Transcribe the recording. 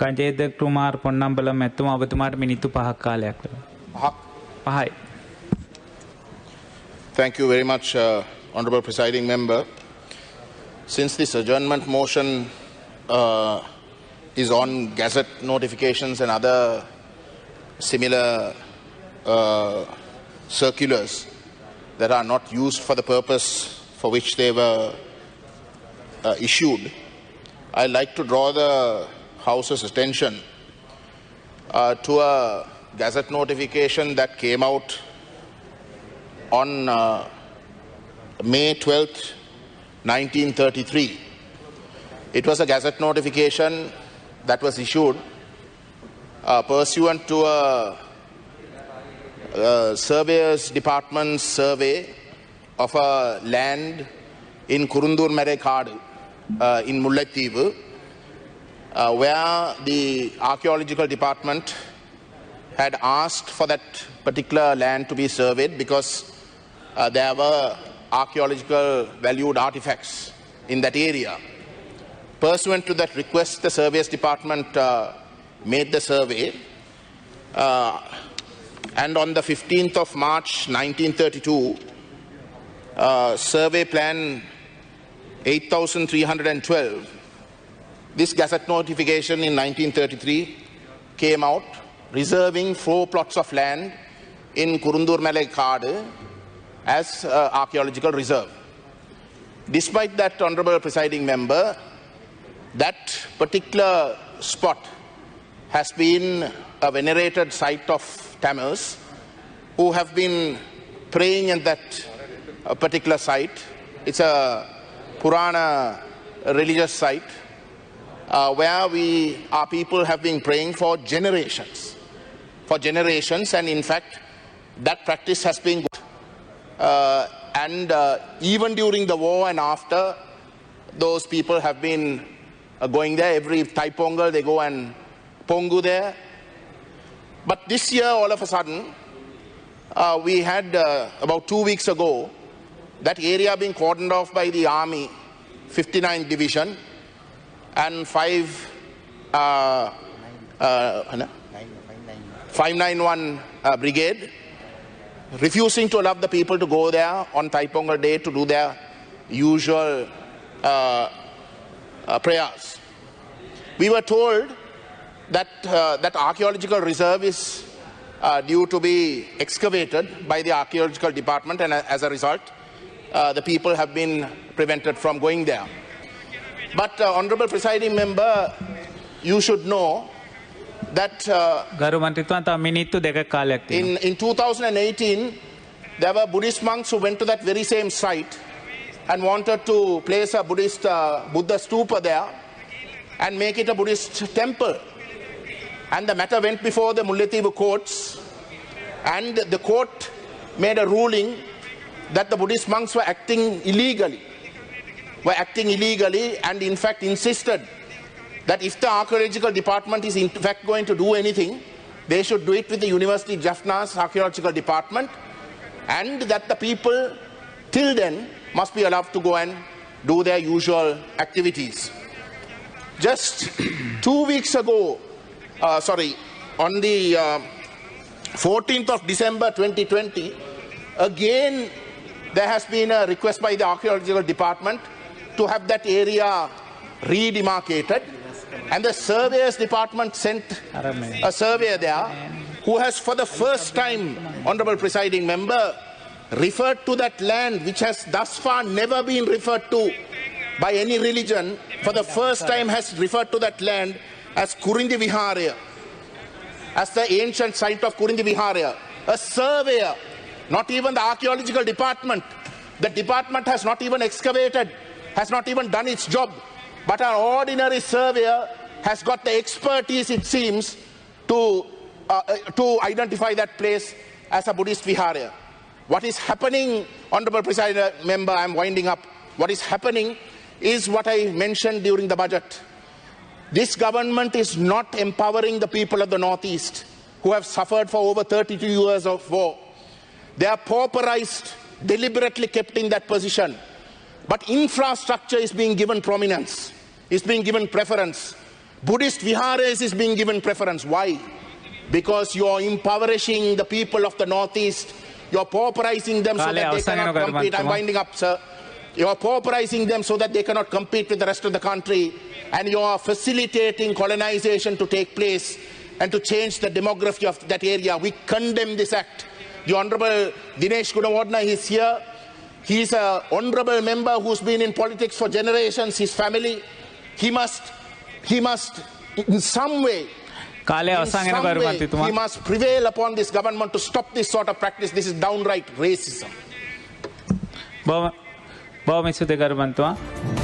කජේද කුමාර් පොන්නම්බලම් එතුමා ඔබතුමාට මිනිත්තු 5ක් කාලයක් ලැබෙනවා. 5යි. Thank you very much, Honourable Presiding Member. Since this adjournment motion is on gazette notifications and other similar circulars that are not used for the purpose for which they were issued, I'd like to draw the House's attention to a gazette notification that came out on May 12th, 1933. It was a gazette notification that was issued pursuant to a surveyor's department's survey of a land in Kurundur Mere Kadu in Mullaitivu, where the archaeological department had asked for that particular land to be surveyed because there were archaeological valued artifacts in that area. Pursuant to that request, the surveyor's department made the survey, and on the 15th of March 1932, survey plan 8312, this gazette notification in 1933 came out reserving 4 plots of land in Kurundur Mele Kadu as archaeological reserve. Despite that, Honourable Presiding Member, that particular spot has been a venerated site of Tamils who have been praying at that particular site. It's a Purana religious site where our people have been praying for generations. And in fact, that practice has been good. And even during the war and after, those people have been going there. Every Thai Pongal, they go and Pongu there. But this year, all of a sudden, we had about 2 weeks ago, that area being cordoned off by the Army, 59th Division, and 591 Brigade, refusing to allow the people to go there on Thai Pongal Day to do their usual prayers. We were told that that archaeological reserve is due to be excavated by the archaeological department, and as a result, the people have been prevented from going there. But Honourable Presiding Member, you should know that in 2018, there were Buddhist monks who went to that very same site and wanted to place a Buddhist Buddha stupa there and make it a Buddhist temple. And the matter went before the Mullaitivu courts, and the court made a ruling that the Buddhist monks were acting illegally, and in fact insisted that if the archaeological department is in fact going to do anything, they should do it with the University Jaffna's archaeological department, and that the people till then must be allowed to go and do their usual activities. Just 2 weeks ago, on the 14th of December 2020, again there has been a request by the archaeological department to have that area redemarcated, and the surveyors department sent a surveyor there who has for the first time, Honourable Presiding Member, referred to that land which has thus far never been referred to by any religion. For the first time has referred to that land as Kurindi Viharaya, as the ancient site of Kurindi Viharaya. A surveyor, not even the archaeological department, the department has not even excavated, has not even done its job, but an ordinary surveyor has got the expertise, it seems, to identify that place as a Buddhist Viharaya. What is happening, Honourable President Member, I am winding up, what is happening is what I mentioned during the budget. This government is not empowering the people of the Northeast who have suffered for over 32 years of war. They are pauperized, deliberately kept in that position. But infrastructure is being given prominence, is being given preference. Buddhist viharas is being given preference. Why? Because you are impoverishing the people of the Northeast. You are pauperizing them so that they cannot compete. I'm winding up, sir. You are pauperizing them so that they cannot compete with the rest of the country. And you are facilitating colonization to take place and to change the demography of that area. We condemn this act. The Honorable Dinesh Gunawardena is here. He is an honorable member who's been in politics for generations. His family, he must in some way, he must prevail upon this government to stop this sort of practice. This is downright racism. बहुत मिसुते कर बनता